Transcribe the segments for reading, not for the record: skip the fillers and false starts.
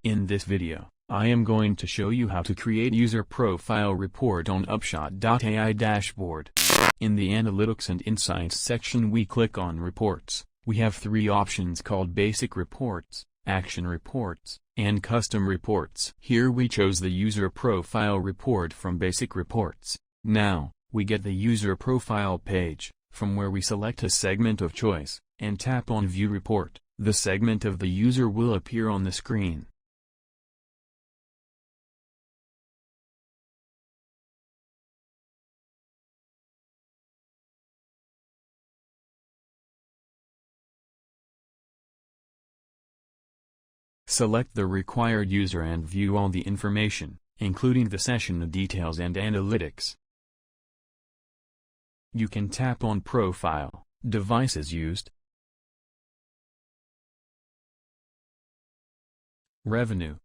In this video, I am going to show you how to create user profile report on Upshot.ai dashboard. In the Analytics and Insights section we click on Reports. We have three options called Basic Reports, Action Reports, and Custom Reports. Here we chose the User Profile Report from Basic Reports. Now, we get the User Profile page, from where we select a segment of choice, and tap on View Report. The segment of the user will appear on the screen. Select the required user and view all the information, including the session details and analytics. You can tap on Profile, Devices Used, Revenue,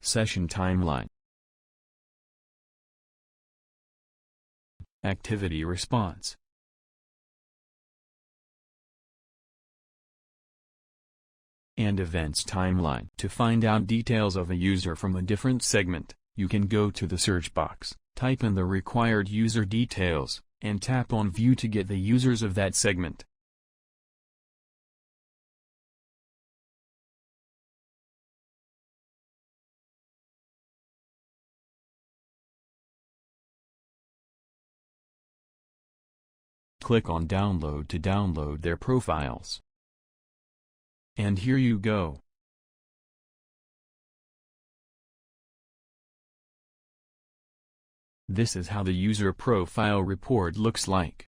Session Timeline, Activity Response, and Events Timeline. To find out details of a user from a different segment, you can go to the search box, type in the required user details, and tap on View to get the users of that segment. Click on Download to download their profiles. And here you go. This is how the user profile report looks like.